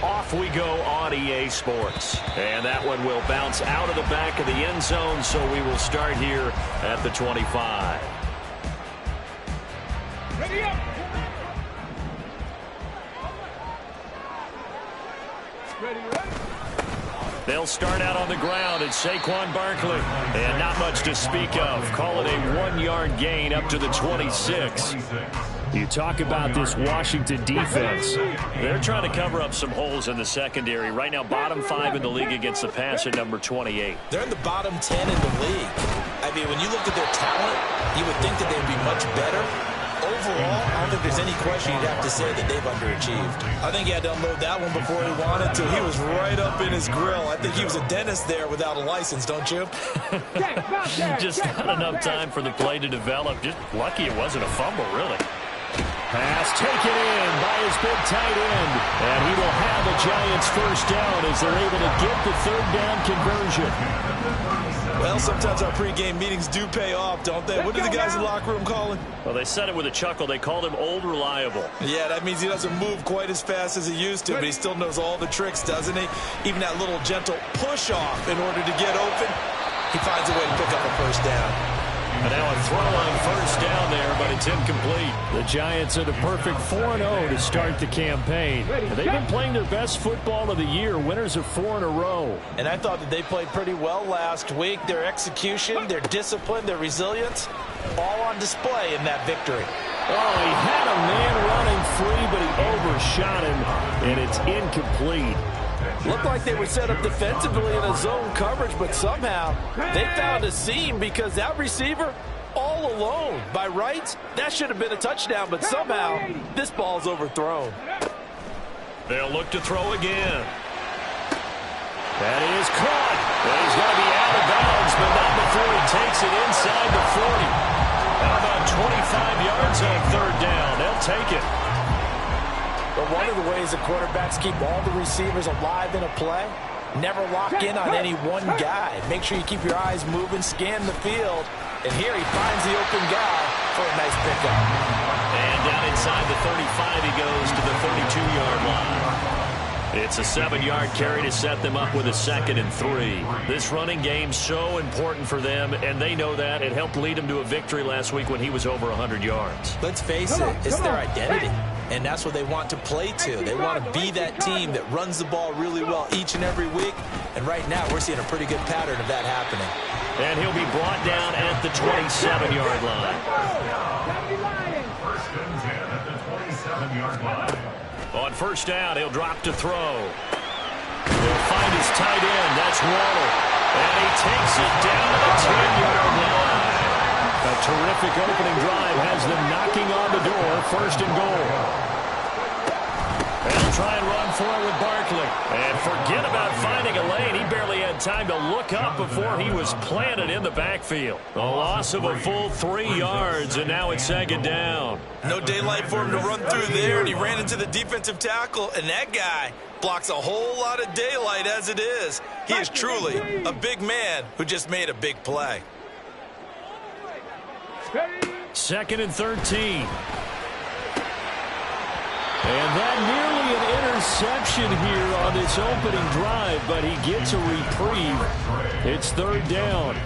off we go on EA Sports. And that one will bounce out of the back of the end zone, so we will start here at the 25. Ready up. Ready. They'll start out on the ground. It's Saquon Barkley. And not much to speak of. Call it a 1-yard gain up to the 26. You talk about this Washington defense. They're trying to cover up some holes in the secondary. Right now, bottom 5 in the league against the pass at number 28. They're in the bottom 10 in the league. I mean, when you look at their talent, you would think that they'd be much better. Overall, I don't think there's any question you'd have to say that they've underachieved. I think he had to unload that one before he wanted to. He was right up in his grill. I think he was a dentist there without a license, don't you? Just not enough time for the play to develop. Just lucky it wasn't a fumble, really. Pass taken in by his big tight end. And he will have the Giants first down as they're able to get the third down conversion. Well, sometimes our pregame meetings do pay off, don't they? What do the guys in the locker room call him? Well, they said it with a chuckle. They called him Old Reliable. Yeah, that means he doesn't move quite as fast as he used to, but he still knows all the tricks, doesn't he? Even that little gentle push-off in order to get open, he finds a way to pick up a first down. And now a throw on first down there, but it's incomplete. The Giants are the perfect 4-0 to start the campaign. They've been playing their best football of the year, winners of 4 in a row. And I thought that they played pretty well last week. Their execution, their discipline, their resilience, all on display in that victory. Oh, he had a man running free, but he overshot him, and it's incomplete. Looked like they were set up defensively in a zone coverage, but somehow they found a seam because that receiver all alone. By rights, that should have been a touchdown, but somehow this ball's overthrown. They'll look to throw again. That is caught. Well, he's going to be out of bounds, but not before he takes it inside the 40. How about 25 yards on third down? They'll take it. But one of the ways that quarterbacks keep all the receivers alive in a play, never lock in on any one guy. Make sure you keep your eyes moving, scan the field. And here he finds the open guy for a nice pickup. And down inside the 35, he goes to the 32-yard line. It's a 7-yard carry to set them up with a 2nd and 3. This running game so important for them, and they know that. It helped lead them to a victory last week when he was over 100 yards. Let's face it, it's their identity. And that's what they want to play to. They want to be that team that runs the ball really well each and every week. And right now, we're seeing a pretty good pattern of that happening. And he'll be brought down at the 27-yard line. On first down, he'll drop to throw. He'll find his tight end. That's Waddle. And he takes it down to the 10-yard line. A terrific opening drive has them knocking on the door, 1st and goal. They'll try and run for it with Barkley. And forget about finding a lane. He barely had time to look up before he was planted in the backfield. A loss of a full 3 yards, and now it's 2nd down. No daylight for him to run through there, and he ran into the defensive tackle, and that guy blocks a whole lot of daylight as it is. He is truly a big man who just made a big play. 2nd and 13. And that nearly an interception here on this opening drive, but he gets a reprieve. It's 3rd down.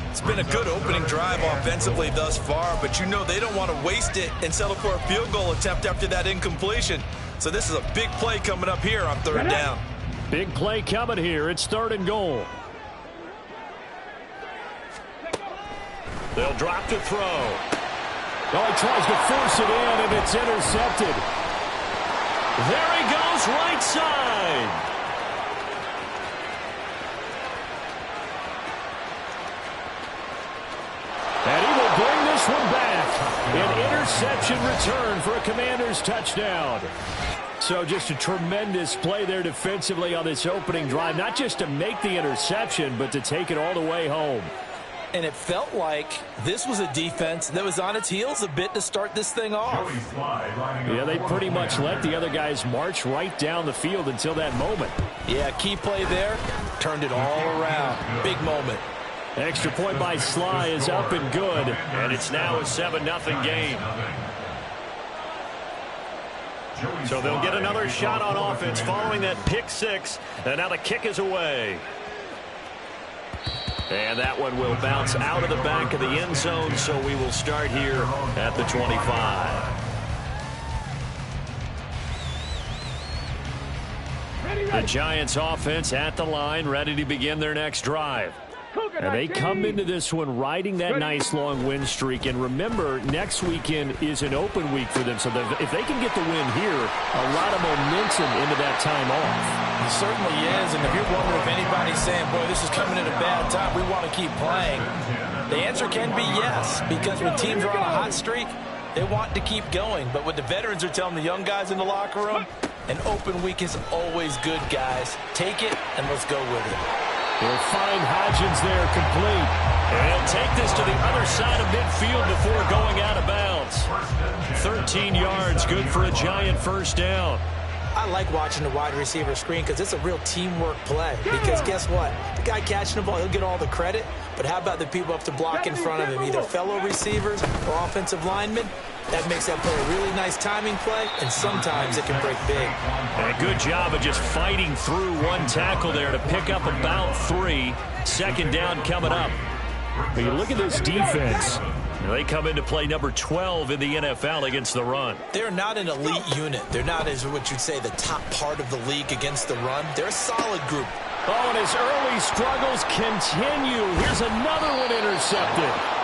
It's been a good opening drive offensively thus far, but you know they don't want to waste it and settle for a field goal attempt after that incompletion. So this is a big play coming up here on 3rd down. Big play coming here. It's 3rd and goal. They'll drop to throw. Oh, he tries to force it in, and it's intercepted. There he goes, right side. And he will bring this one back. An interception return for a Commanders touchdown. So just a tremendous play there defensively on this opening drive. Not just to make the interception, but to take it all the way home. And it felt like this was a defense that was on its heels a bit to start this thing off. Yeah, they pretty much let the other guys march right down the field until that moment. Yeah, key play there. Turned it all around. Big moment. Extra point by Sly is up and good. And it's now a 7-0 game. So they'll get another shot on offense following that pick six. And now the kick is away. And that one will bounce out of the back of the end zone, so we will start here at the 25. The Giants offense at the line, ready to begin their next drive. And they come into this one riding that nice long win streak. And remember, next weekend is an open week for them. So if they can get the win here, a lot of momentum into that time off. It certainly is. And if you're wondering if anybody's saying, boy, this is coming at a bad time, we want to keep playing, the answer can be yes. Because when teams are on a hot streak, they want to keep going. But what the veterans are telling the young guys in the locker room, an open week is always good, guys. Take it and let's go with it. He'll find Hodgins there, complete. And he'll take this to the other side of midfield before going out of bounds. 13 yards, good for a Giant first down. I like watching the wide receiver screen because it's a real teamwork play. Because guess what? The guy catching the ball, he'll get all the credit. But how about the people up to block in front of him, either fellow receivers or offensive linemen? That makes that play a really nice timing play, and sometimes it can break big. And a good job of just fighting through one tackle there to pick up about 3. Second down coming up. But you look at this defense. They come into play number 12 in the NFL against the run. They're not an elite unit. They're not, as what you'd say, the top part of the league against the run. They're a solid group. Oh, and his early struggles continue. Here's another one intercepted.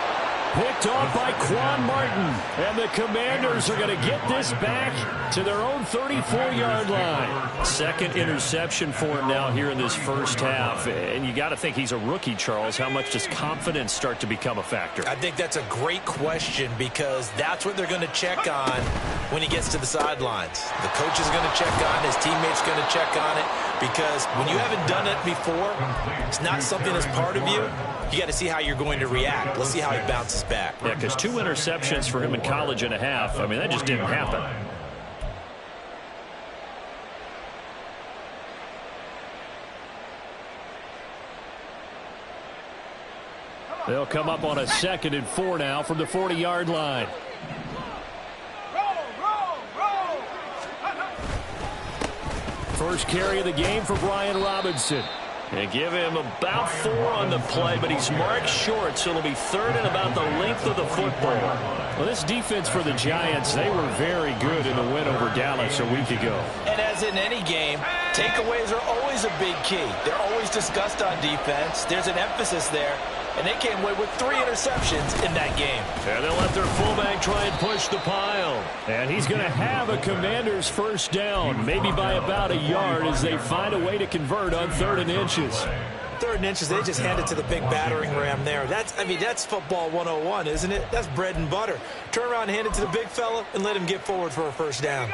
Picked off by Quan Martin. And the Commanders are going to get this back to their own 34-yard line. Second interception for him now here in this first half. And you got to think he's a rookie, Charles. How much does confidence start to become a factor? I think that's a great question because that's what they're going to check on when he gets to the sidelines. The coach is going to check on, his teammates going to check on it, because when you haven't done it before, it's not something that's part of you. You got to see how you're going to react. Let's see how he bounces back. Yeah, because 2 interceptions for him in college and a half. I mean, that just didn't happen. They'll come up on a 2nd and 4 now from the 40-yard line. First carry of the game for Brian Robinson. They give him about 4 on the play, but he's marked short, so it'll be 3rd and about the length of the football. Well, this defense for the Giants, they were very good in the win over Dallas a week ago. And as in any game, takeaways are always a big key. They're always discussed on defense. There's an emphasis there. And they came away with 3 interceptions in that game. And they'll let their fullback try and push the pile. And he's going to have a Commanders first down, maybe by about 1 yard as they find a way to convert on 3rd and inches. 3rd and inches, they just hand it to the big battering ram there. That's football 101, isn't it? That's bread and butter. Turn around, hand it to the big fella, and let him get forward for a first down.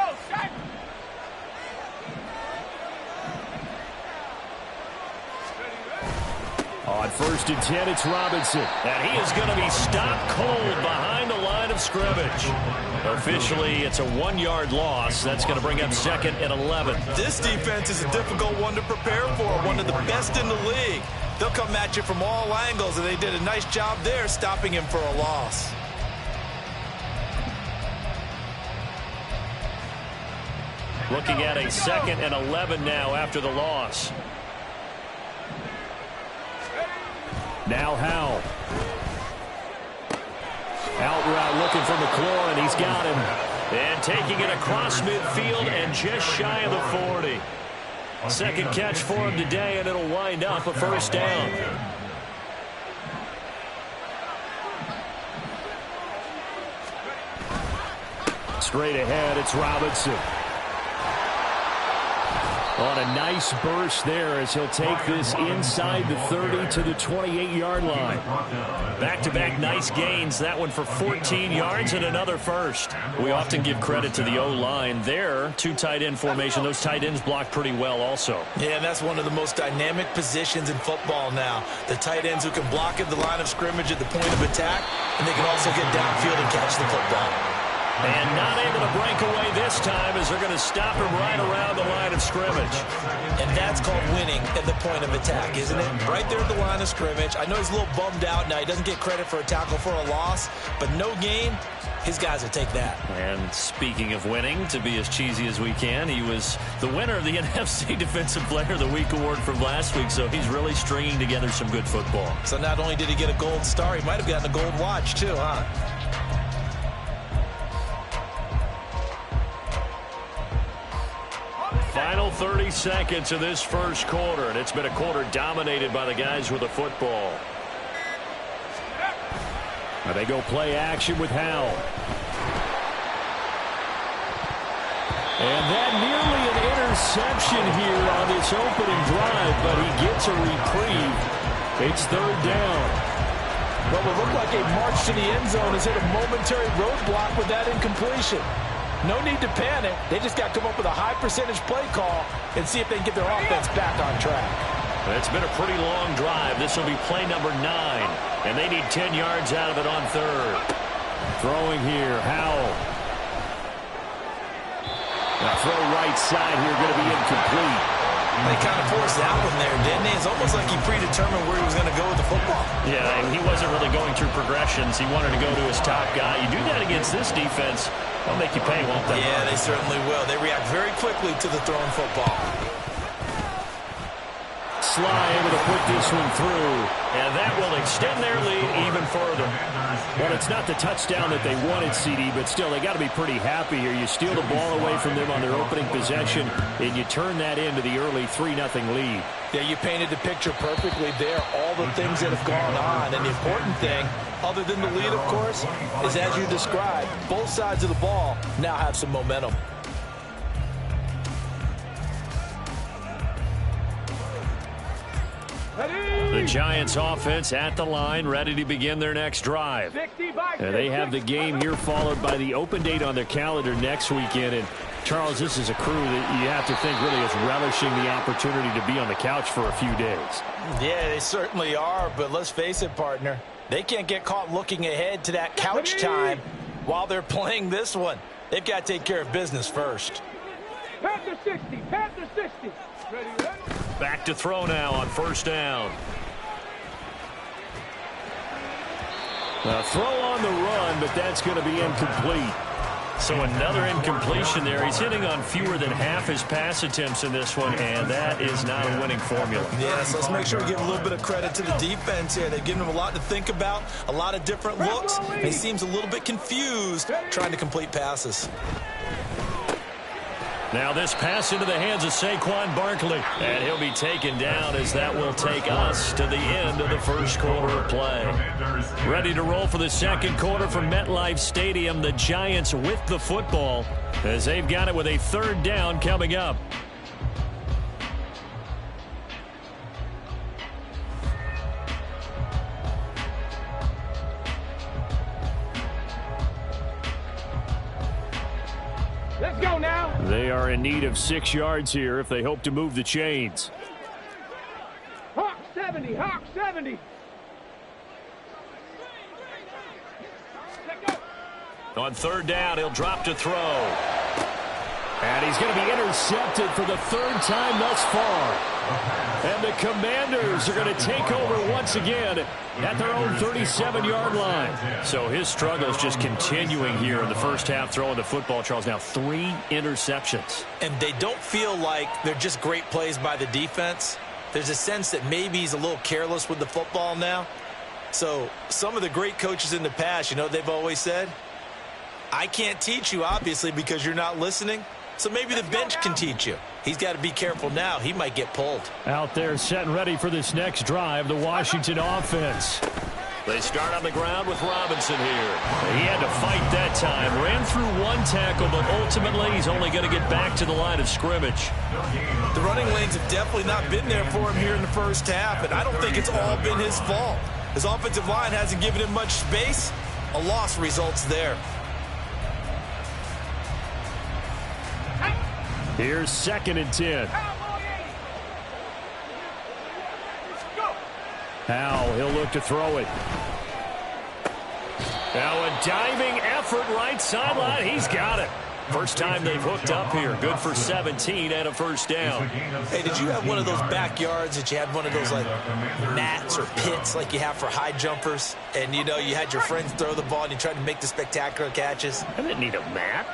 On 1st and 10, it's Robinson. And he is going to be stopped cold behind the line of scrimmage. Officially, it's a 1-yard loss. That's going to bring up 2nd and 11. This defense is a difficult one to prepare for, one of the best in the league. They'll come at you from all angles, and they did a nice job there stopping him for a loss. Looking at a 2nd and 11 now after the loss. Now Howell. Out route looking for McLaurin, and he's got him. And taking it across midfield and just shy of the 40. Second catch for him today, and it'll wind up a first down. Straight ahead, it's Robinson. On a nice burst there as he'll take this inside the 30 to the 28-yard line. Back-to-back nice gains. That one for 14 yards and another first. We often give credit to the O-line there. 2 tight end formation. Those tight ends block pretty well also. Yeah, and that's one of the most dynamic positions in football now. The tight ends who can block at the line of scrimmage at the point of attack, and they can also get downfield and catch the football. And not able to break away this time as they're going to stop him right around the line of scrimmage. And that's called winning at the point of attack, isn't it? Right there at the line of scrimmage. I know he's a little bummed out now. He doesn't get credit for a tackle for a loss, but no gain, his guys will take that. And speaking of winning, to be as cheesy as we can, he was the winner of the NFC Defensive Player of the Week award from last week, so he's really stringing together some good football. So not only did he get a gold star, he might have gotten a gold watch too, huh? Final 30 seconds of this first quarter, and it's been a quarter dominated by the guys with the football. Now they go play action with Howell. And that nearly an interception here on this opening drive, but he gets a reprieve. It's third down. Well, it looked like a march to the end zone has hit a momentary roadblock with that incompletion. No need to panic. They just got to come up with a high percentage play call and see if they can get their offense back on track. It's been a pretty long drive. This will be play number 9, and they need 10 yards out of it on third. Throwing here, Howell. Now throw right side here, going to be incomplete. They kind of forced that one there, didn't they? It's almost like he predetermined where he was going to go with the football. Yeah, and he wasn't really going through progressions. He wanted to go to his top guy. You do that against this defense, they'll make you pay, won't they? Yeah, they certainly will. They react very quickly to the thrown football. Sly able to put this one through, and that will extend their lead even further. Well, it's not the touchdown that they wanted, CD, but still, they got to be pretty happy here. You steal the ball away from them on their opening possession, and you turn that into the early 3-0 lead. Yeah, you painted the picture perfectly there, all the things that have gone on. And the important thing, other than the lead, of course, is as you described, both sides of the ball now have some momentum. The Giants offense at the line, ready to begin their next drive. They have the game here followed by the open date on their calendar next weekend. And Charles, this is a crew that you have to think really is relishing the opportunity to be on the couch for a few days. Yeah, they certainly are, but let's face it, partner. They can't get caught looking ahead to that couch time while they're playing this one. They've got to take care of business first. Panther 60, Panther 60. Ready, ready. Back to throw now on first down. A throw on the run, but that's going to be incomplete. So another incompletion there. He's hitting on fewer than half his pass attempts in this one, and that is not a winning formula. Yes, let's make sure we give a little bit of credit to the defense here. They've given him a lot to think about, a lot of different looks. And he seems a little bit confused trying to complete passes. Now this pass into the hands of Saquon Barkley. And he'll be taken down as that will take us to the end of the first quarter of play. Ready to roll for the second quarter from MetLife Stadium. The Giants with the football as they've got it with a third down coming up. Let's go now. They are in need of 6 yards here if they hope to move the chains. Hawk 70, Hawk 70. Let go. On third down, he'll drop to throw. And he's going to be intercepted for the third time thus far. And the Commanders are going to take over once again at their own 37-yard line. So his struggle is just continuing here in the first half, throwing the football, Charles. Now 3 interceptions. And they don't feel like they're just great plays by the defense. There's a sense that maybe he's a little careless with the football now. So some of the great coaches in the past, you know, they've always said, I can't teach you, obviously, because you're not listening. So maybe the bench can teach you. He's got to be careful now. He might get pulled. Out there set and ready for this next drive, the Washington offense. They start on the ground with Robinson here. He had to fight that time. Ran through one tackle, but ultimately he's only going to get back to the line of scrimmage. The running lanes have definitely not been there for him here in the first half, and I don't think it's all been his fault. His offensive line hasn't given him much space. A loss results there. Here's 2nd and 10. Howell, he'll look to throw it. Now a diving effort right sideline. He's got it. First time they've hooked up here. Good for 17 and a first down. Hey, did you have one of those backyards that you had one of those like mats or pits like you have for high jumpers? And, you know, you had your friends throw the ball and you tried to make the spectacular catches? I didn't need a mat.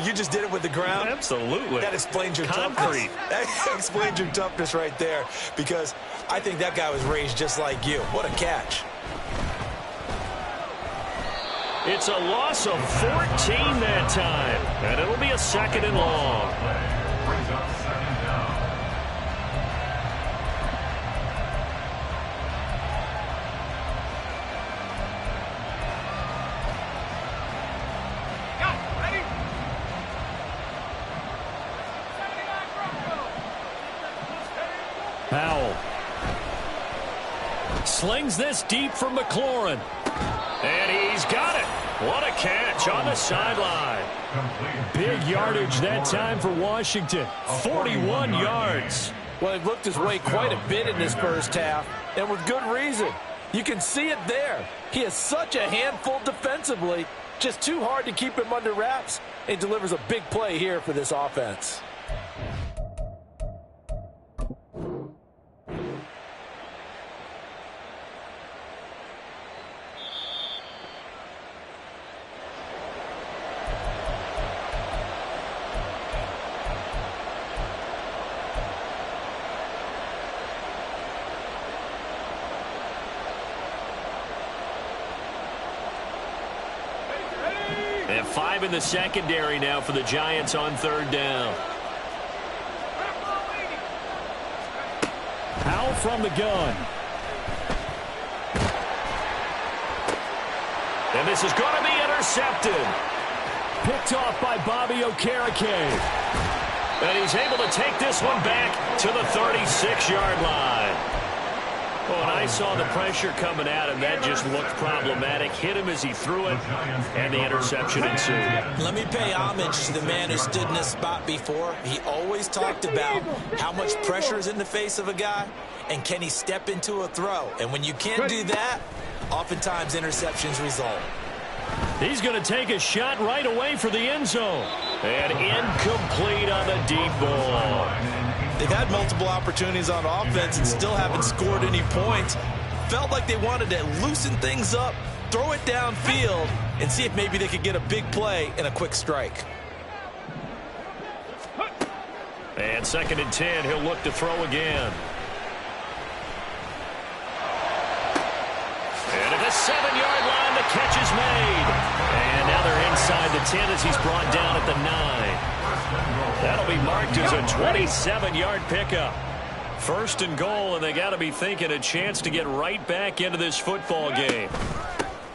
you just did it with the ground? Absolutely. That explains your Concrete. toughness. That explains your toughness right there, because I think that guy was raised just like you. What a catch. It's a loss of 14 that time, and it'll be a 2nd and long. Powell slings this deep from McLaurin. And he's got it. What a catch on the sideline. Big yardage that time for Washington. 41 yards. Well, he looked his way quite a bit in this first half, and with good reason. You can see it there. He is such a handful defensively. Just too hard to keep him under wraps. He delivers a big play here for this offense. And 5 in the secondary now for the Giants on 3rd down. Powell from the gun. And this is going to be intercepted. Picked off by Bobby Okereke. And he's able to take this one back to the 36-yard line. Well, when I saw the pressure coming at him, that just looked problematic. Hit him as he threw it, and the interception ensued. Let me pay homage to the man who stood in this spot before. He always talked about how much pressure is in the face of a guy, and can he step into a throw. And when you can't do that, oftentimes interceptions result. He's going to take a shot right away for the end zone. And incomplete on the deep ball. They've had multiple opportunities on offense and still haven't scored any points. Felt like they wanted to loosen things up, throw it downfield, and see if maybe they could get a big play and a quick strike. And 2nd and 10, he'll look to throw again. And at the 7-yard line, the catch is made. And now they're inside the 10 as he's brought down at the 9. That'll be marked as a 27-yard pickup. 1st and goal, and they got to be thinking a chance to get right back into this football game.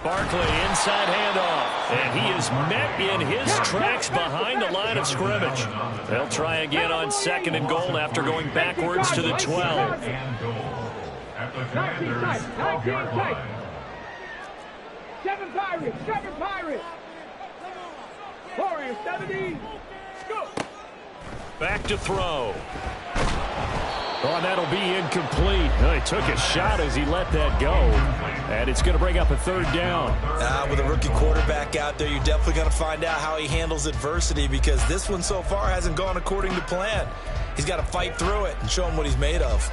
Barkley, inside handoff, and he is met in his tracks behind the line of scrimmage. They'll try again on 2nd and goal after going backwards to the 12. 19 tight. 7 Pirates. Warriors, 17. Go. Back to throw. Oh, and that'll be incomplete. Oh, he took a shot as he let that go. And it's going to bring up a 3rd down. With a rookie quarterback out there, you're definitely going to find out how he handles adversity, because this one so far hasn't gone according to plan. He's got to fight through it and show him what he's made of.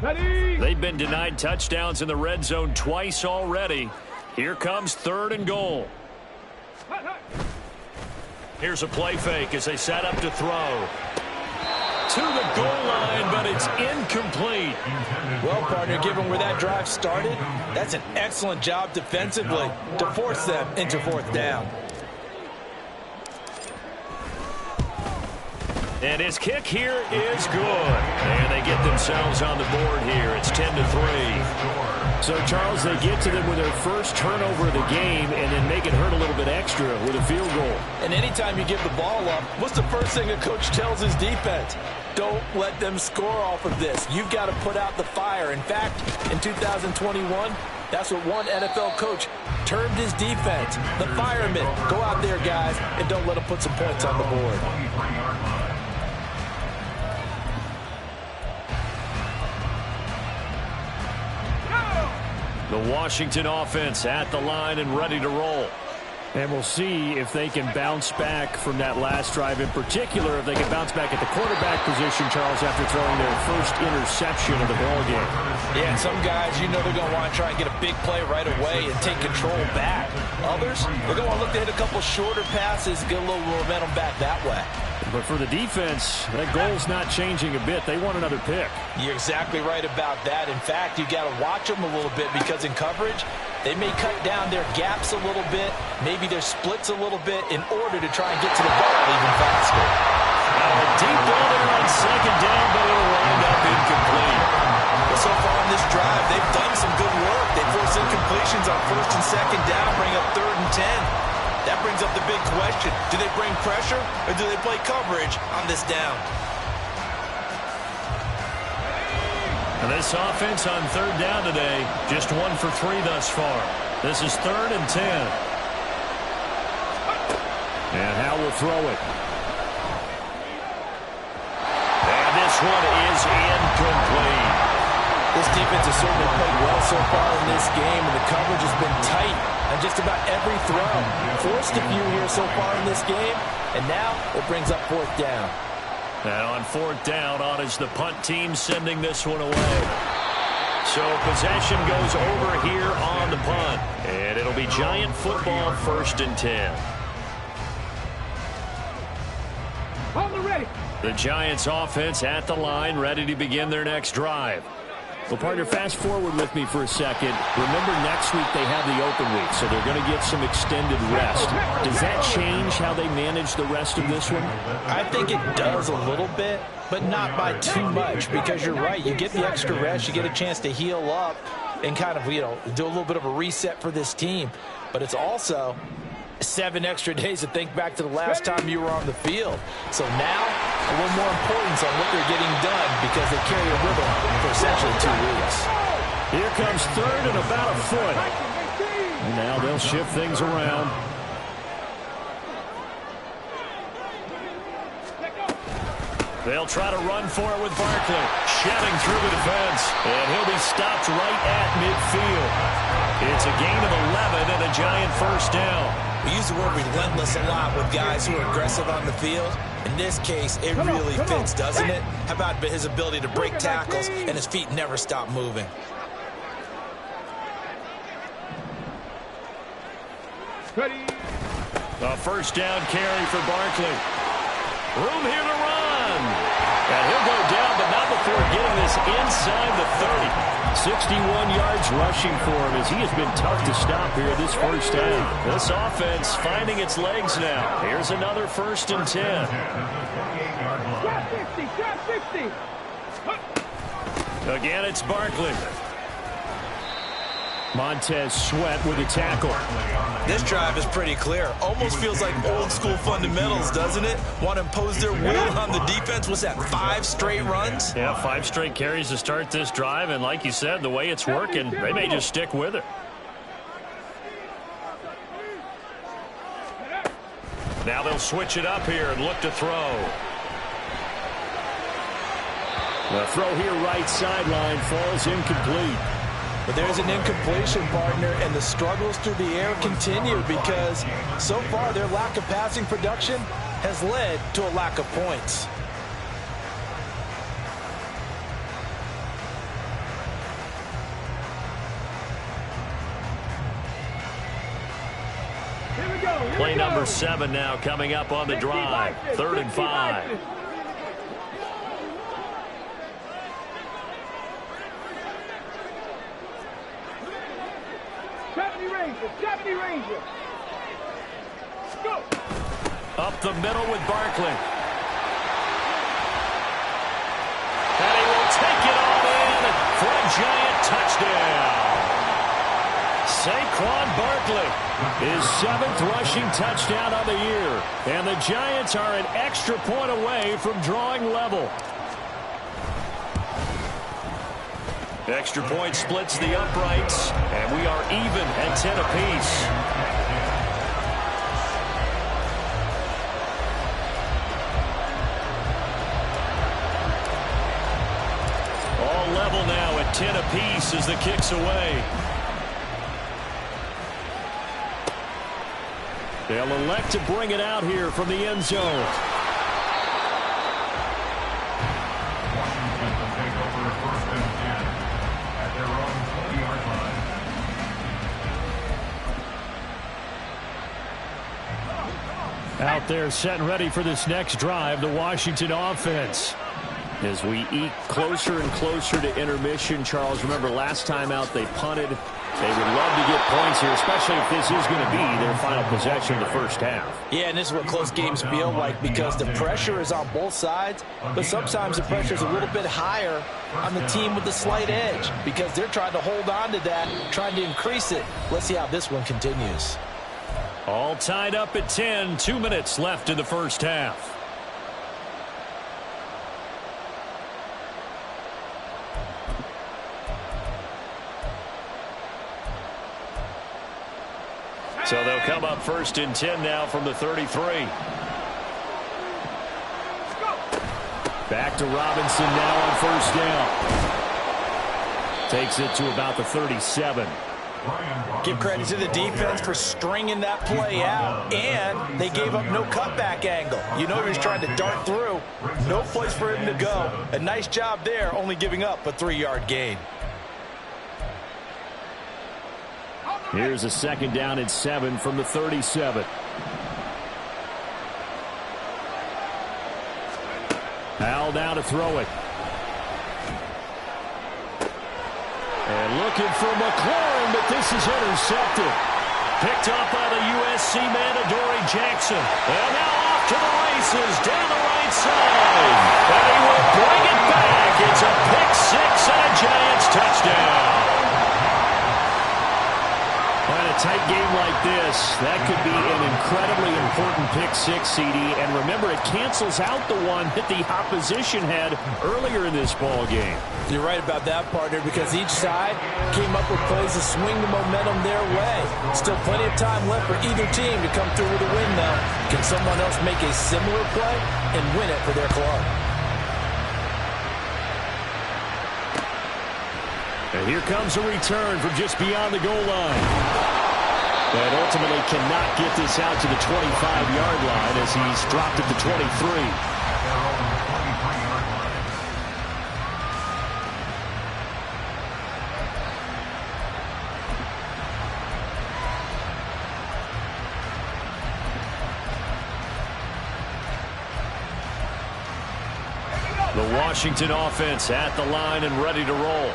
They've been denied touchdowns in the red zone twice already. Here comes 3rd and goal. Here's a play fake as they set up to throw. To the goal line, but it's incomplete. Well, partner, given where that drive started, that's an excellent job defensively to force them into 4th down. And his kick here is good. And they get themselves on the board here. It's 10-3. So, Charles, they get to them with their first turnover of the game and then make it hurt a little bit extra with a field goal. And anytime you give the ball up, what's the first thing a coach tells his defense? Don't let them score off of this. You've got to put out the fire. In fact, in 2021, that's what one NFL coach termed his defense. The firemen. Go out there, guys, and don't let them put some points on the board. The Washington offense at the line and ready to roll. And we'll see if they can bounce back from that last drive, in particular, if they can bounce back at the quarterback position, Charles, after throwing their first interception of the ballgame. Yeah, and some guys, you know they're going to want to try and get a big play right away and take control back. Others, they're going to want to look to hit a couple shorter passes, get a little momentum back that way. But for the defense, that goal's not changing a bit. They want another pick. You're exactly right about that. In fact, you got to watch them a little bit because in coverage, they may cut down their gaps a little bit, maybe their splits a little bit in order to try and get to the ball even faster. Deep ball there on second down, but it'll wind up incomplete. Well, so far on this drive, they've done some good work. They force incompletions on first and second down, bring up 3rd and 10. That brings up the big question. Do they bring pressure or do they play coverage on this down? And this offense on 3rd down today, just 1 for 3 thus far. This is 3rd and 10. And Howe will throw it. And this one is incomplete. This defense has certainly played well so far in this game, and the coverage has been tight on just about every throw. Forced a few here so far in this game, and now it brings up 4th down. And on 4th down, on is the punt team sending this one away. So possession goes over here on the punt. And it'll be Giant football, 1st and 10. On the ready. The Giants offense at the line, ready to begin their next drive. Well, partner, fast forward with me for a second. Remember, next week they have the open week, so they're going to get some extended rest. Does that change how they manage the rest of this one? I think it does a little bit, but not by too much, because you're right. You get the extra rest, you get a chance to heal up and kind of, do a little bit of a reset for this team. But it's also 7 extra days to think back to the last time you were on the field. So now, a little more importance on what they're getting done because they carry a rhythm for essentially 2 weeks. Here comes 3rd and about a foot. And now they'll shift things around. They'll try to run for it with Barkley. Shedding through the defense. And he'll be stopped right at midfield. It's a gain of 11 and a Giant 1st down. We use the word relentless a lot with guys who are aggressive on the field. In this case, it really fits, doesn't it? How about his ability to break tackles and his feet never stop moving? Ready. A 1st down carry for Barkley. Room here to run. And he'll go down, but not before getting this inside the 30. 61 yards rushing for him as he has been tough to stop here this 1st half. This offense finding its legs now. Here's another 1st and 10. Drop 50, drop 50. Again, it's Barkley. Montez Sweat with a tackle. This drive is pretty clear. Almost feels like old school fundamentals, doesn't it? Want to impose their will on the defense. What's that, 5 straight runs? Yeah, 5 straight carries to start this drive. And like you said, the way it's working, they may just stick with it. Now they'll switch it up here and look to throw. The throw here right sideline falls incomplete. But there's an incompletion, partner, and the struggles through the air continue because so far their lack of passing production has led to a lack of points. Here we go. Play number 7 now coming up on the drive. 3rd and 5. 70 Ranger. Go. Up the middle with Barkley. And he will take it all in for a Giant touchdown. Saquon Barkley, his 7th rushing touchdown of the year. And the Giants are an extra point away from drawing level. Extra point splits the uprights, and we are even at 10 apiece. All level now at 10 apiece as the kick's away. They'll elect to bring it out here from the end zone. Washington will take over 1st and 10 at their own 20-yard line. Out there set and ready for this next drive, the Washington offense. As we eke closer and closer to intermission, Charles, remember last time out they punted. They would love to get points here, especially if this is going to be their final possession of the first half. Yeah, and this is what close games feel like because the pressure is on both sides, but sometimes the pressure is a little bit higher on the team with the slight edge because they're trying to hold on to that, trying to increase it. Let's see how this one continues. All tied up at 10, 2 minutes left in the first half. So they'll come up 1st and 10 now from the 33. Back to Robinson now on 1st down. Takes it to about the 37. Give credit to the defense for stringing that play out, and they gave up no cutback angle. You know he was trying to dart through. No place for him to go. A nice job there, only giving up a 3-yard gain. Here's a 2nd down and 7 from the 37. Al now to throw it. And looking for McLaurin, but this is intercepted. Picked up by the USC man, Adoree Jackson. And now off to the races down the right side. And he will bring it back. It's a pick-6 and a Giants touchdown. In a tight game like this, that could be an incredibly important pick-6, CD. And remember, it cancels out the one that the opposition had earlier in this ball game. You're right about that, partner, because each side came up with plays to swing the momentum their way. Still plenty of time left for either team to come through with a win, though. Can someone else make a similar play and win it for their club? And here comes a return from just beyond the goal line. But ultimately cannot get this out to the 25-yard line as he's dropped at the 23. The Washington offense at the line and ready to roll.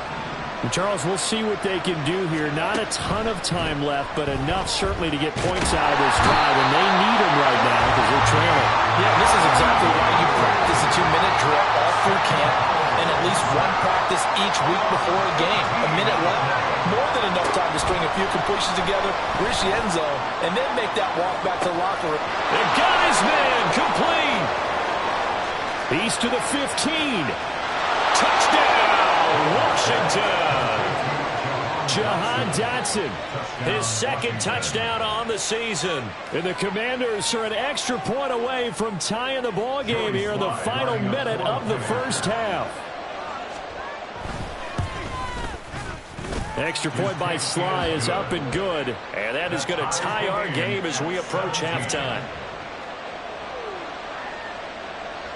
And Charles, we'll see what they can do here. Not a ton of time left, but enough certainly to get points out of this drive, and they need them right now because they're trailing. Yeah, this is exactly why you practice a 2-minute drill all through camp and at least one practice each week before a game. A minute left, more than enough time to string a few completions together, reach the end zone, and then make that walk back to the locker room. They got his man complete. He's to the 15. Touchdown! Washington. Jahan Dotson, his 2nd touchdown on the season. And the Commanders are an extra point away from tying the ball game here in the final minute of the first half. Extra point by Sly is up and good. And that is going to tie our game as we approach halftime.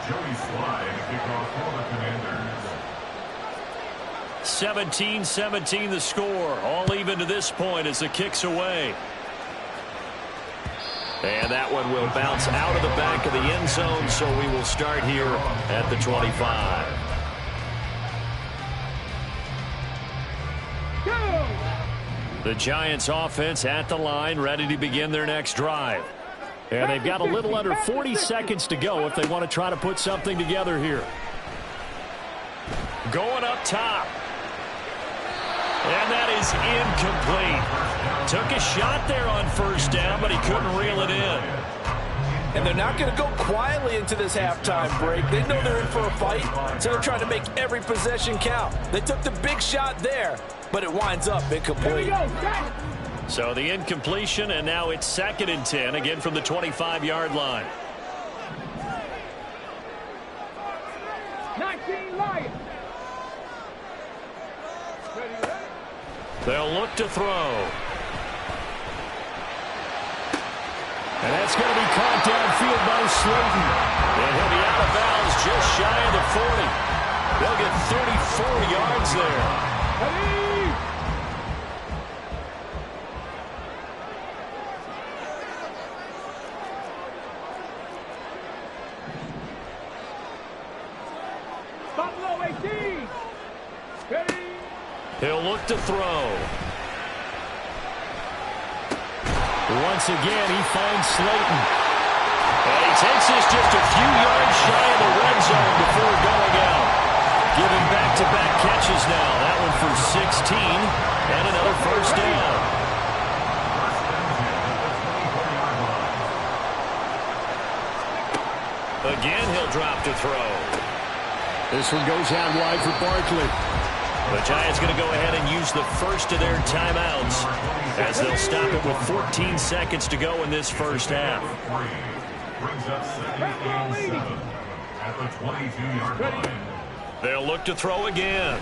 Joey Sly to kick off for the Commanders. 17-17 the score. All even to this point as the kick's away. And that one will bounce out of the back of the end zone, so we will start here at the 25. The Giants offense at the line, ready to begin their next drive. And they've got a little under 40 seconds to go if they want to try to put something together here. Going up top. And that is incomplete. Took a shot there on 1st down, but he couldn't reel it in. And they're not going to go quietly into this halftime break. They know they're in for a fight, so they're trying to make every possession count. They took the big shot there, but it winds up incomplete. So the incompletion, and now it's 2nd and 10, again from the 25-yard line. 19 Lions. They'll look to throw. And that's going to be caught downfield by Slayton. And he'll be out of bounds just shy of the 40. They'll get 34 yards there. Buffalo 18. Ready. He'll look to throw. Once again, he finds Slayton. And he takes this just a few yards shy of the red zone before going out. Giving back-to-back catches now. That one for 16 and another first down. Again, he'll drop to throw. This one goes out wide for Barkley. The Giants going to go ahead and use the first of their timeouts as they'll stop it with 14 seconds to go in this first half. Brings up second and 7 at the 22-yard line. They'll look to throw again.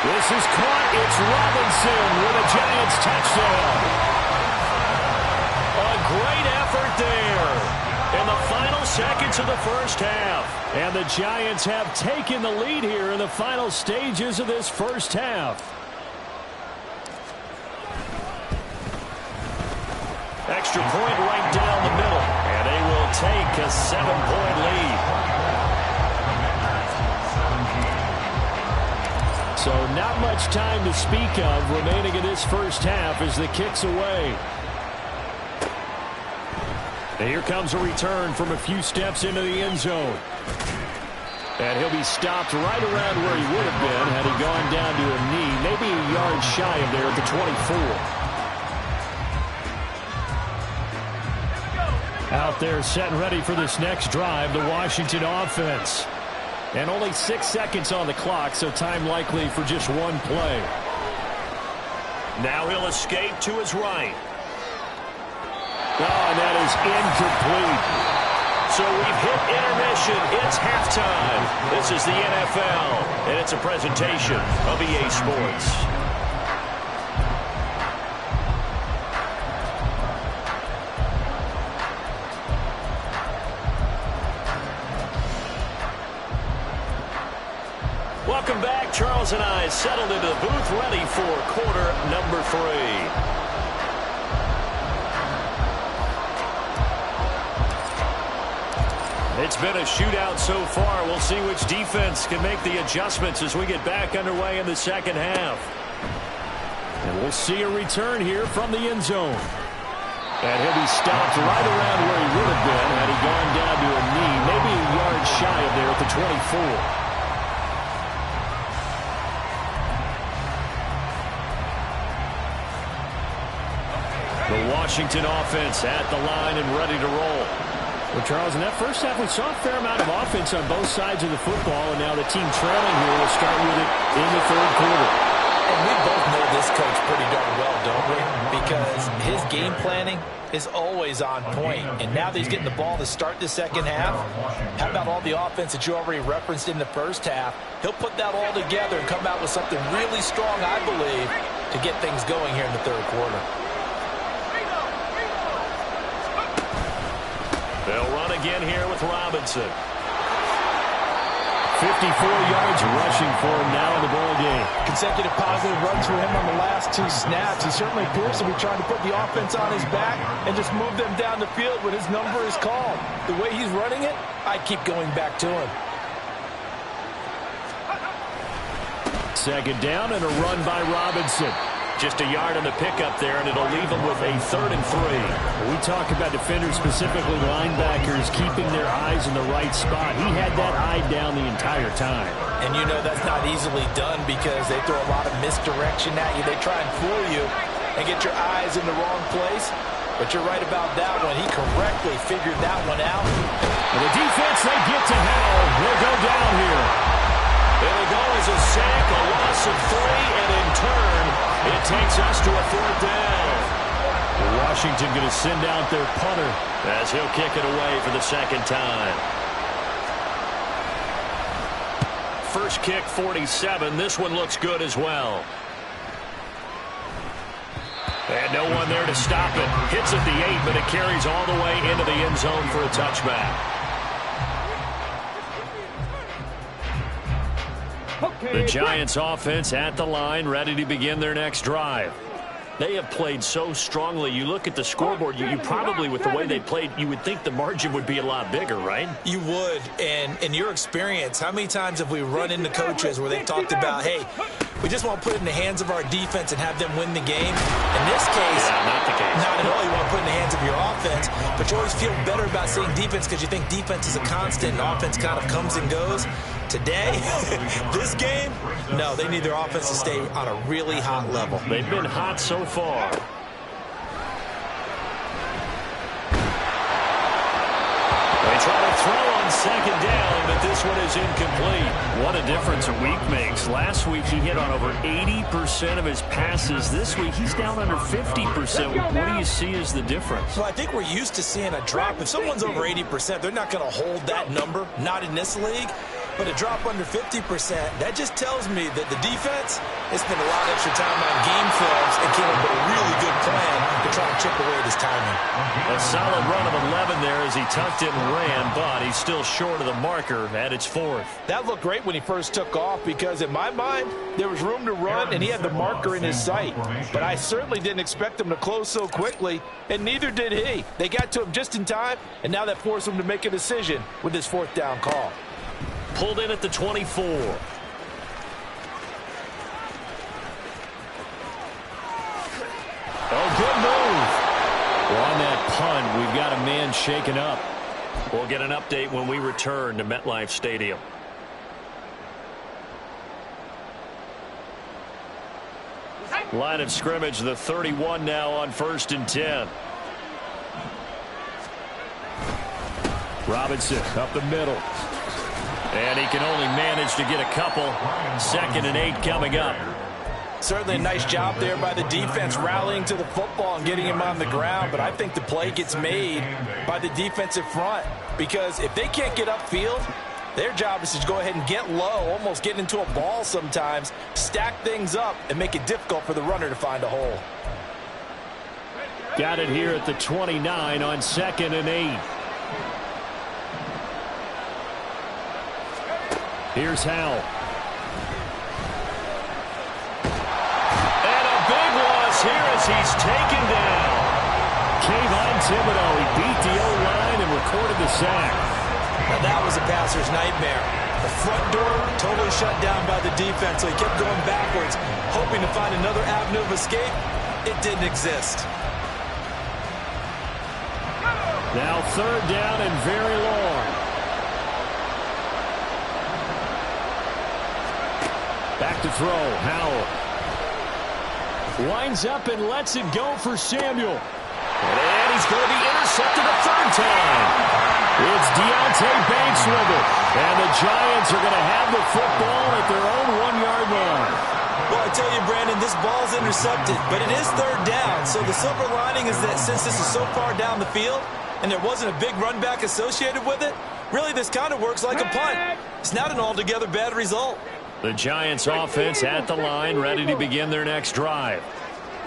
This is caught. It's Robinson with a Giants touchdown. A great effort there in the final seconds of the first half. And the Giants have taken the lead here in the final stages of this first half. Extra point right down the middle. And they will take a 7-point lead. So not much time to speak of remaining in this first half as the kick's away. And here comes a return from a few steps into the end zone. And he'll be stopped right around where he would have been had he gone down to a knee, maybe a yard shy of there at the 24. Out there set and ready for this next drive, the Washington offense. And only 6 seconds on the clock, so time likely for just one play. Now he'll escape to his right. Oh, and that is incomplete. So we've hit intermission. It's halftime. This is the NFL, and it's a presentation of EA Sports. Welcome back. Charles and I settled into the booth ready for quarter number 3. It's been a shootout so far. We'll see which defense can make the adjustments as we get back underway in the second half. And we'll see a return here from the end zone. And he'll be stopped right around where he would have been had he gone down to a knee, maybe a yard shy of there at the 24. The Washington offense at the line and ready to roll. Well, Charles, in that first half, we saw a fair amount of offense on both sides of the football, and now the team trailing here will start with it in the third quarter. And we both know this coach pretty darn well, don't we? Because his game planning is always on point. And now that he's getting the ball to start the second half, how about all the offense that you already referenced in the first half? He'll put that all together and come out with something really strong, I believe, to get things going here in the third quarter. They'll run again here with Robinson. 54 yards rushing for him now in the ball game. Consecutive positive runs for him on the last 2 snaps. He certainly appears to be trying to put the offense on his back and just move them down the field when his number is called. The way he's running it, I keep going back to him. Second down and a run by Robinson. Just a yard on the pickup there, and it'll leave them with a 3rd and 3. We talk about defenders, specifically linebackers, keeping their eyes in the right spot. He had that eye down the entire time. And you know that's not easily done because they throw a lot of misdirection at you. They try and fool you and get your eyes in the wrong place. But you're right about that one. He correctly figured that one out. And the defense, they get to Howell. He'll go down here. It'll go as a sack, a loss of 3, and in turn, it takes us to a 4th down. Washington going to send out their punter as he'll kick it away for the second time. First kick, 47. This one looks good as well. And no one there to stop it. Hits at the 8, but it carries all the way into the end zone for a touchback. The Giants offense at the line, ready to begin their next drive. They have played so strongly. You look at the scoreboard, you probably, with the way they played, you would think the margin would be a lot bigger, right? You would. And in your experience, how many times have we run into coaches where they've talked about, hey, we just want to put it in the hands of our defense and have them win the game? In this case, not the case. Not at all. You want to put it in the hands of your offense, but you always feel better about saying defense because you think defense is a constant and offense kind of comes and goes. Today, this game, no, they need their offense to stay on a really hot level. They've been hot so far. They try to throw on second down, but this one is incomplete. What a difference a week makes. Last week he hit on over 80% of his passes. This week he's down under 50%. What do you see as the difference? Well, I think we're used to seeing a drop. If someone's over 80%, they're not going to hold that number, not in this league. But a drop under 50%, that just tells me that the defense has spent a lot of extra time on game films and came up with a really good plan to try and chip away at his timing. A solid run of 11 there as he tucked it and ran, but he's still short of the marker at its 4th. That looked great when he first took off because, in my mind, there was room to run and he had the marker in his sight. But I certainly didn't expect him to close so quickly, and neither did he. They got to him just in time, and now that forced him to make a decision with his 4th down call. Pulled in at the 24. Oh, good move. Well, on that punt, we've got a man shaken up. We'll get an update when we return to MetLife Stadium. Line of scrimmage, the 31 now on 1st and 10. Robinson up the middle. And he can only manage to get a couple. 2nd and 8 coming up. Certainly a nice job there by the defense rallying to the football and getting him on the ground. But I think the play gets made by the defensive front. Because if they can't get upfield, their job is to go ahead and get low, almost get into a ball sometimes, stack things up, and make it difficult for the runner to find a hole. Got it here at the 29 on 2nd and 8. Here's Howell. And a big loss here as he's taken down. Kayvon Thibodeaux, he beat the O-line and recorded the sack. Now that was a passer's nightmare. The front door totally shut down by the defense, so he kept going backwards, hoping to find another avenue of escape. It didn't exist. Now 3rd down and very long. Back to throw, Howell. Winds up and lets it go for Samuel. And he's going to be intercepted a 3rd time. It's Deonte Banks with it. And the Giants are going to have the football at their own 1-yard line. Well, I tell you, Brandon, this ball's intercepted, but it is 3rd down. So the silver lining is that since this is so far down the field and there wasn't a big run back associated with it, really this kind of works like a punt. It's not an altogether bad result. The Giants offense at the line, ready to begin their next drive.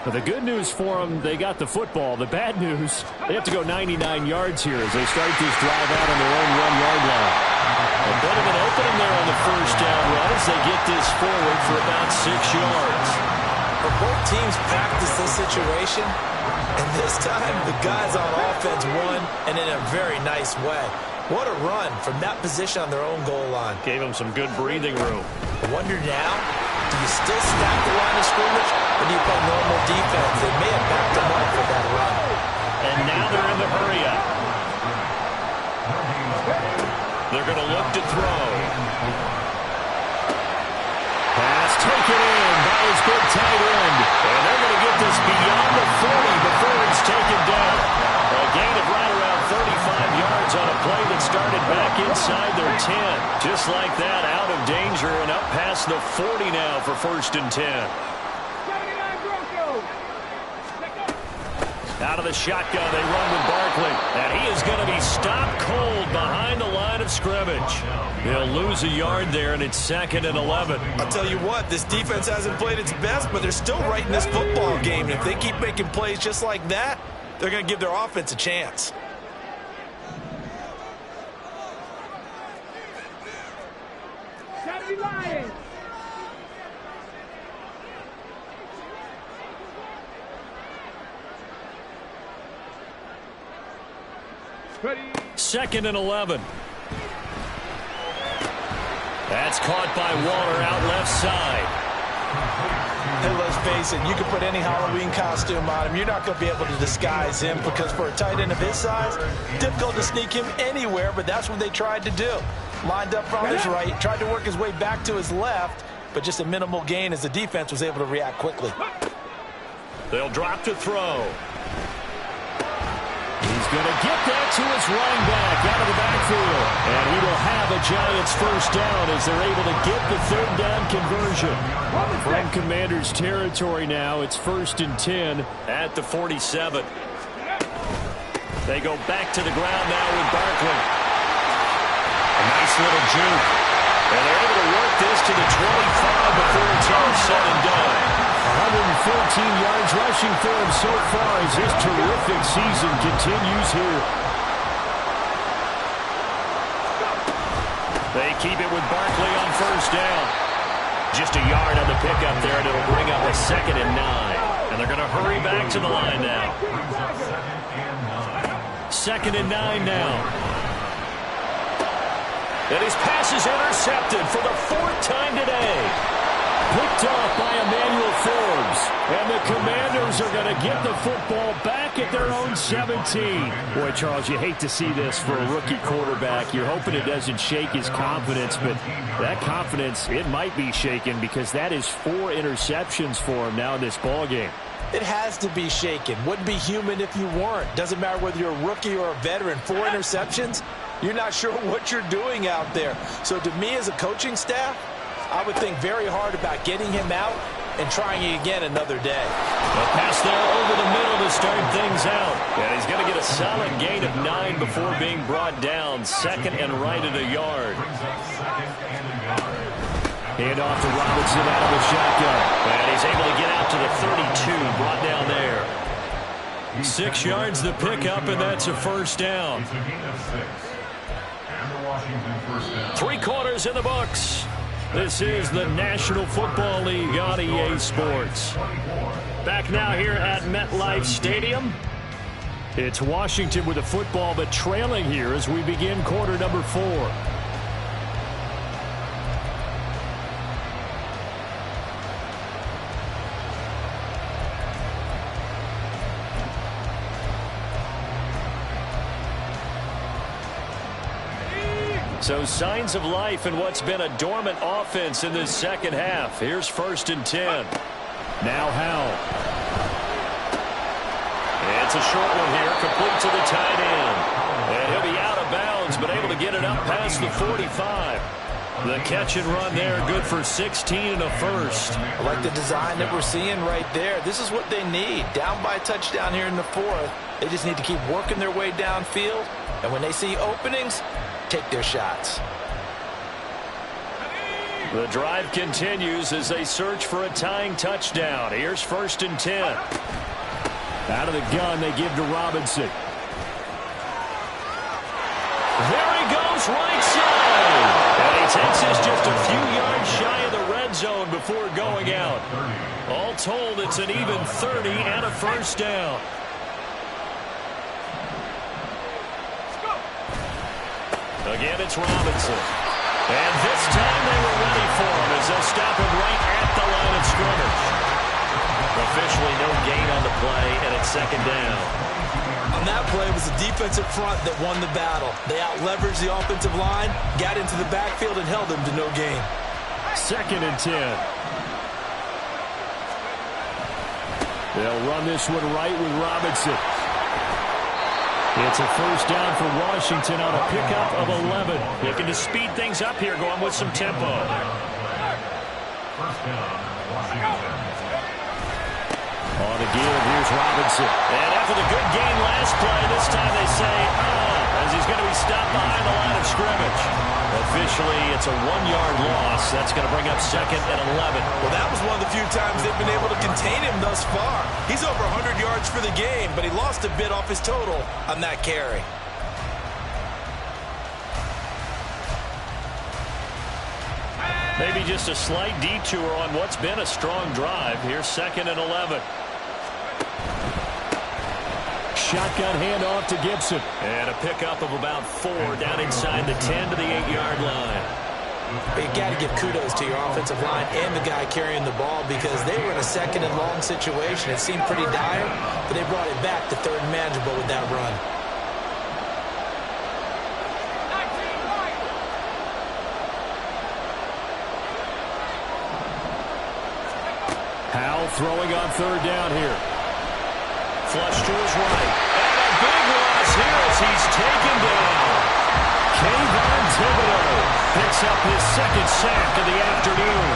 But the good news for them, they got the football. The bad news, they have to go 99 yards here as they start this drive out on their own 1-yard line. A bit of an opening there on the 1st down run as they get this forward for about 6 yards. But both teams practice this situation, and this time the guys on offense won, and in a very nice way. What a run from that position on their own goal line. Gave them some good breathing room. I wonder now, do you still stack the line of scrimmage, or do you play normal defense? They may have backed them up for that run. And now they're in the hurry-up. They're going to look to throw. Pass taken in by his big tight end. And they're going to get this beyond the 40 before it's taken down. A gain of right around 35 yards on a play that started back inside their 10. Just like that, out of danger and up past the 40 now for 1st and 10. Out of the shotgun, they run with Barkley. And he is going to be stopped cold behind the line of scrimmage. They'll lose a yard there, and it's 2nd and 11. I'll tell you what, this defense hasn't played its best, but they're still right in this football game. And if they keep making plays just like that, they're going to give their offense a chance. Lions. Ready. 2nd and 11. That's caught by Waller out left side. Hey, let's face it, you can put any Halloween costume on him. You're not going to be able to disguise him because for a tight end of his size, difficult to sneak him anywhere, but that's what they tried to do. Lined up from his right, tried to work his way back to his left, but just a minimal gain as the defense was able to react quickly. They'll drop to throw. He's going to get that to his running back out of the backfield. And he will have a Giants first down as they're able to get the 3rd down conversion. From Commander's territory now, it's 1st and 10 at the 47. They go back to the ground now with Barkley. A nice little juke. And they're able to work this to the 25 before it's all said and done. 114 yards rushing for him so far as his terrific season continues here. They keep it with Barkley on 1st down. Just a yard on the pickup there, and it'll bring up a 2nd and 9. And they're going to hurry back to the line now. 2nd and 9 now. And his pass is intercepted for the 4th time today. Picked off by Emmanuel Forbes. And the Commanders are going to get the football back at their own 17. Boy, Charles, you hate to see this for a rookie quarterback. You're hoping it doesn't shake his confidence, but that confidence, it might be shaken because that is 4 interceptions for him now in this ballgame. It has to be shaken. Wouldn't be human if you weren't. Doesn't matter whether you're a rookie or a veteran. 4 interceptions, you're not sure what you're doing out there. So to me as a coaching staff, I would think very hard about getting him out and trying it again another day. A pass there over the middle to start things out. And he's going to get a solid gain of 9 before being brought down. 2nd and right at a yard. Hand off to Robinson out of the shotgun. And he's able to get out to the 32, brought down there. 6 yards the pickup, and that's a 1st down. 3 quarters in the books. This is the National Football League on EA Sports. Back now here at MetLife Stadium. It's Washington with the football, but trailing here as we begin quarter number 4. So signs of life in what's been a dormant offense in this 2nd half. Here's 1st and 10. Now Howell. It's a short one here, complete to the tight end. And he'll be out of bounds, but able to get it up past the 45. The catch and run there, good for 16 and a 1st. I like the design that we're seeing right there. This is what they need. Down by a touchdown here in the 4th. They just need to keep working their way downfield. And when they see openings, take their shots. The drive continues as they search for a tying touchdown. Here's 1st and 10. Out of the gun, they give to Robinson. There he goes, right side. And he takes us just a few yards shy of the red zone before going out. All told, it's an even 30 and a 1st down. Again, it's Robinson. And this time they were ready for him as they'll stop him right at the line of scrimmage. Officially no gain on the play, and it's 2nd down. On that play, it was the defensive front that won the battle. They out-leveraged the offensive line, got into the backfield, and held them to no gain. 2nd and 10. They'll run this one right with Robinson. It's a 1st down for Washington on a pickup of 11. Looking to speed things up here, going with some tempo. 1st down, Washington. On to give. Here's Robinson. And after the good gain last play, this time they say, as he's going to be stopped behind the line of scrimmage. Officially, it's a 1-yard loss. That's going to bring up 2nd and 11. Well, that was one of the few times they've been able to contain him thus far. He's over 100 yards for the game, but he lost a bit off his total on that carry. Maybe just a slight detour on what's been a strong drive. Here's 2nd and 11. Shotgun handoff to Gibson. And a pickup of about 4 down inside the 10 to the 8-yard line. You got to give kudos to your offensive line and the guy carrying the ball because they were in a 2nd and long situation. It seemed pretty dire, but they brought it back to 3rd and manageable with that run. Howell throwing on 3rd down here. Flush to his right. And a big loss here as he's taken down. Kayvon Thibodeaux picks up his 2nd sack of the afternoon.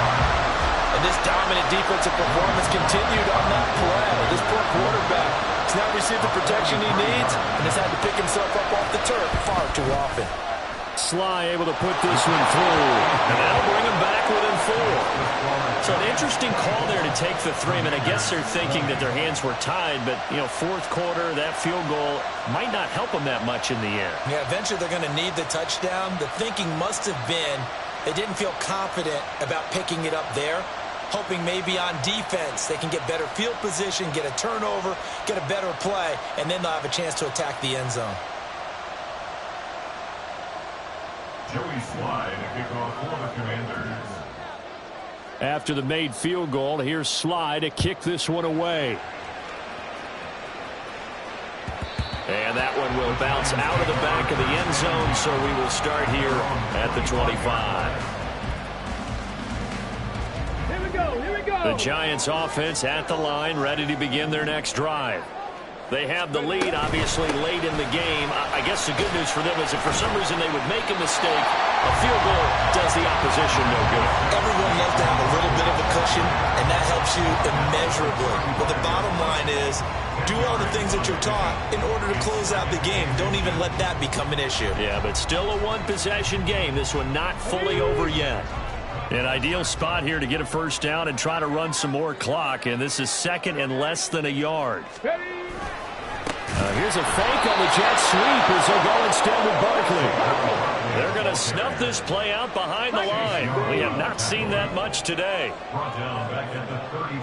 And this dominant defensive performance continued on that play. This poor quarterback has not received the protection he needs and has had to pick himself up off the turf far too often. Sly able to put this one through. And that'll bring him back within 4. So an interesting call there to take the 3. I mean, I guess they're thinking that their hands were tied, but, 4th quarter, that field goal might not help them that much in the end. Yeah, eventually they're going to need the touchdown. The thinking must have been they didn't feel confident about picking it up there, hoping maybe on defense they can get better field position, get a turnover, get a better play, and then they'll have a chance to attack the end zone. Joey Slye to kick off for the Commanders. After the made field goal, here's Slye to kick this one away. And that one will bounce out of the back of the end zone, so we will start here at the 25. Here we go, here we go. The Giants offense at the line, ready to begin their next drive. They have the lead, obviously, late in the game. I guess the good news for them is if for some reason they would make a mistake, a field goal does the opposition no good. Everyone loves to have a little bit of a cushion, and that helps you immeasurably. But the bottom line is, do all the things that you're taught in order to close out the game. Don't even let that become an issue. Yeah, but still a one-possession game. This one not fully over yet. An ideal spot here to get a first down and try to run some more clock, and this is 2nd and less than a yard. Here's a fake on the jet sweep as they'll go instead with Barkley. They're going to snuff this play out behind the line. We have not seen that much today. Brought down back at the 32.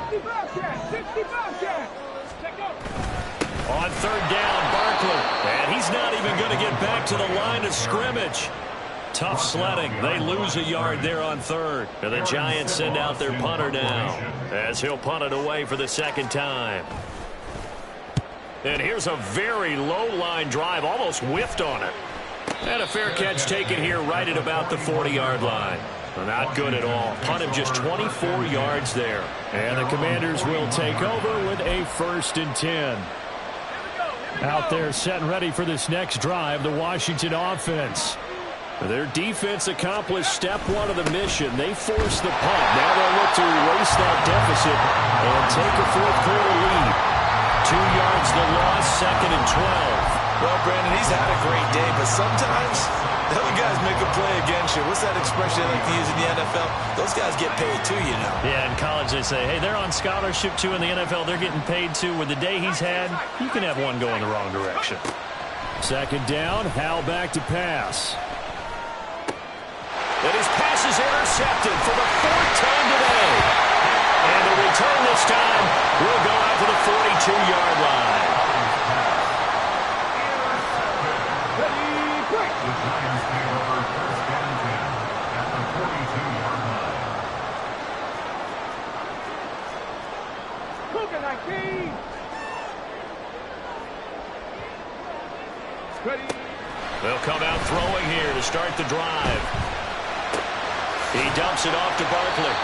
65 cat. On 3rd down, Barkley. And he's not even going to get back to the line of scrimmage. Tough sledding. They lose a yard there on 3rd. And the Giants send out their punter now as he'll punt it away for the 2nd time. And here's a very low-line drive, almost whiffed on it. And a fair catch taken here right at about the 40-yard line. Not good at all. Punt of just 24 yards there. And the Commanders will take over with a 1st and 10. Out there set and ready for this next drive, the Washington offense. Their defense accomplished step 1 of the mission. They forced the punt. Now they'll look to erase that deficit and take a 4th quarter lead. 2 yards the loss, 2nd and 12. Well, Brandon, he's had a great day, but sometimes the other guys make a play against you. What's that expression they like to use in the NFL? Those guys get paid too, you know. Yeah, in college they say, hey, they're on scholarship too. In the NFL, they're getting paid too. With the day he's had, you can have one go in the wrong direction. 2nd down, Howell back to pass. And his pass is intercepted for the 4th time today. And the return this time will go out to the 42-yard line. The Giants take over 1st and 10 at the 42-yard line. Cooking like cheese. Ready. They'll come out throwing here to start the drive. He dumps it off to Barkley.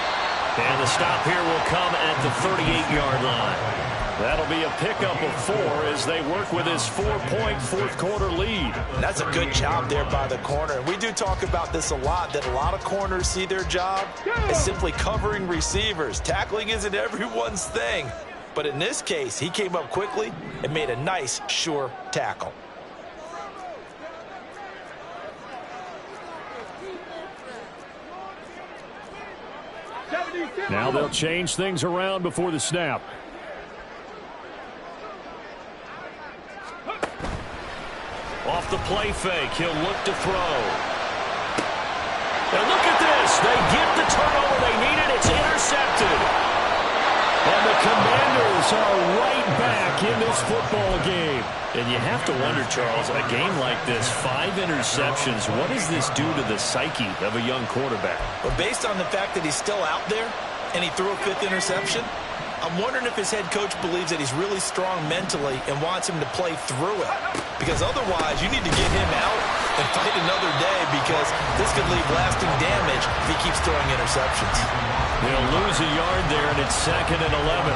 And the stop here will come at the 38-yard line. That'll be a pickup of 4 as they work with his 4-point 4th quarter lead. That's a good job there by the corner. We do talk about this a lot, that a lot of corners see their job as simply covering receivers. Tackling isn't everyone's thing. But in this case, he came up quickly and made a nice, sure tackle. Now they'll change things around before the snap. Off the play fake, he'll look to throw. And look at this. They get the turnover they needed. It's intercepted. And the Commanders are right back in this football game. And you have to wonder, Charles, a game like this, 5 interceptions, what does this do to the psyche of a young quarterback? But based on the fact that he's still out there and he threw a 5th interception, I'm wondering if his head coach believes that he's really strong mentally and wants him to play through it. Because otherwise, you need to get him out and fight another day, because this could leave lasting damage if he keeps throwing interceptions. They'll lose a yard there, and it's 2nd and 11.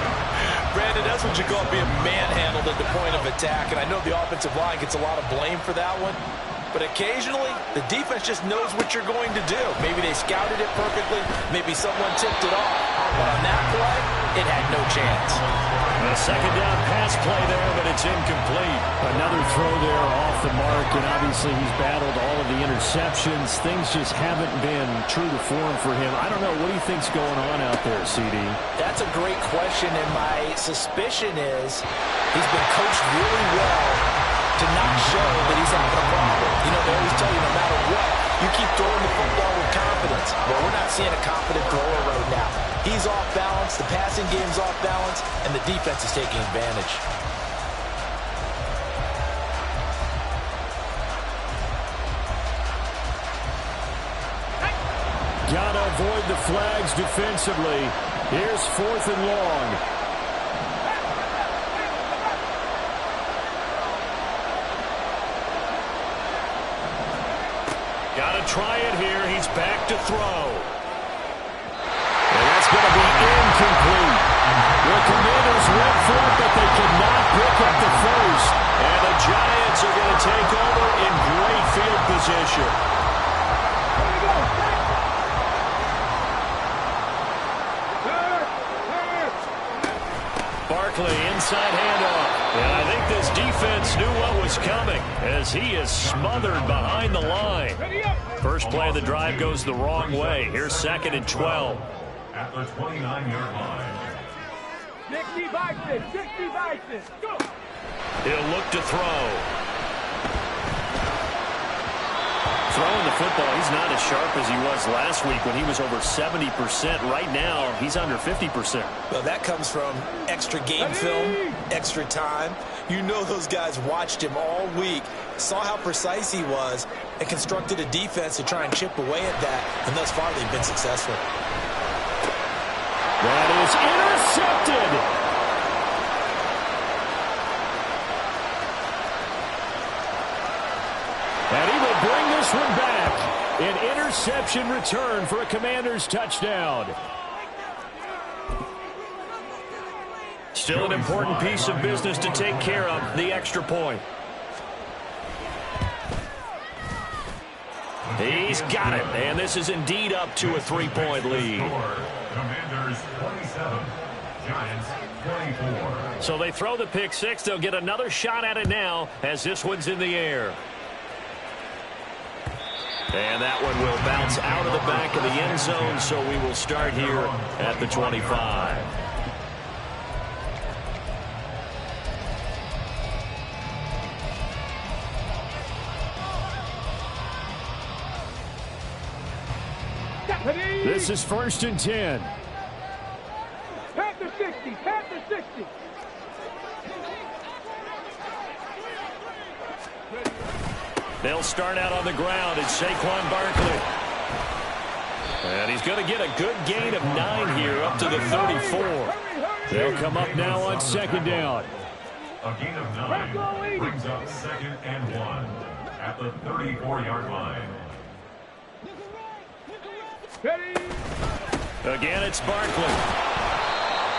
Brandon, that's what you call being manhandled at the point of attack, and I know the offensive line gets a lot of blame for that one. But occasionally, the defense just knows what you're going to do. Maybe they scouted it perfectly. Maybe someone tipped it off. But on that play, it had no chance. A second down pass play there, but it's incomplete. Another throw there off the mark, and obviously he's battled all of the interceptions. Things just haven't been true to form for him. I don't know. What do you think's going on out there, CD? That's a great question, and my suspicion is he's been coached really well to not show that he's having a problem. You know, they always tell you no matter what, you keep throwing the football with confidence. Well, we're not seeing a confident thrower right now. He's off balance, the passing game's off balance, and the defense is taking advantage. Gotta avoid the flags defensively. Here's 4th and long. Gotta try it here. He's back to throw. And that's going to be incomplete. The Commanders went for it, but they could not pick up the first. And the Giants are going to take over in great field position. Barkley, inside handoff. And I think this defense knew what was coming as he is smothered behind the line. First play of the drive goes the wrong way. Here's 2nd and 12. At the 29-yard line. 60 Bison, 60 Bison, go! He'll look to throw. Throwing the football, he's not as sharp as he was last week when he was over 70%. Right now, he's under 50%. Well, that comes from extra game film, extra time. You know those guys watched him all week, saw how precise he was, and constructed a defense to try and chip away at that, and thus far they've been successful. That is intercepted. And he will bring this one back. An interception return for a Commanders touchdown. Still an important piece of business to take care of, the extra point. He's got it, and this is indeed up to a 3-point lead. Commanders 27, Giants 24. So they throw the pick six. They'll get another shot at it now as this one's in the air. And that one will bounce out of the back of the end zone, so we will start here at the 25. This is 1st and 10. Panther 60, Panther 60. They'll start out on the ground. It's Saquon Barkley. And he's going to get a good gain of 9 here up to the 34. They'll come up now on 2nd down. A gain of 9 brings up 2nd and 1 at the 34-yard line. Ready. Again, it's Barkley.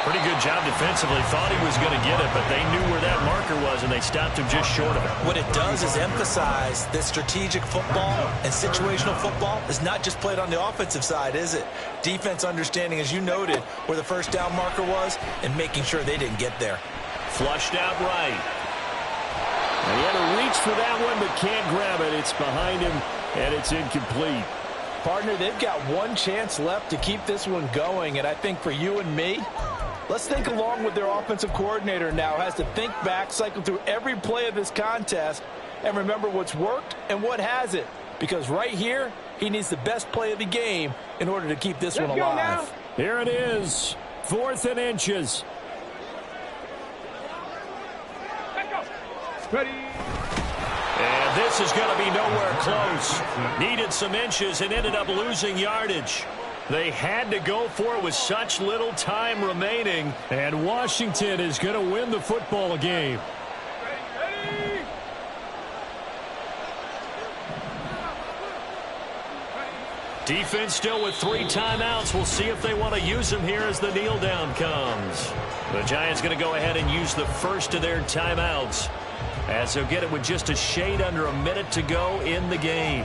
Pretty good job defensively. Thought he was going to get it, but they knew where that marker was, and they stopped him just short of it. What it does is emphasize that strategic football and situational football is not just played on the offensive side, is it? Defense understanding, as you noted, where the first down marker was and making sure they didn't get there. Flushed out right. And he had to reach for that one, but can't grab it. It's behind him, and it's incomplete. Partner, they've got one chance left to keep this one going, and I think for you and me, let's think along with their offensive coordinator now. Has to think back, cycle through every play of this contest, and remember what's worked and what hasn't. Because right here, he needs the best play of the game in order to keep this one alive. Here it is, 4th and inches. Ready. And this is going to be nowhere close. Needed some inches and ended up losing yardage. They had to go for it with such little time remaining. And Washington is going to win the football game. Ready. Defense still with 3 timeouts. We'll see if they want to use them here as the kneel down comes. The Giants going to go ahead and use the first of their timeouts, as they'll get it with just a shade under a minute to go in the game.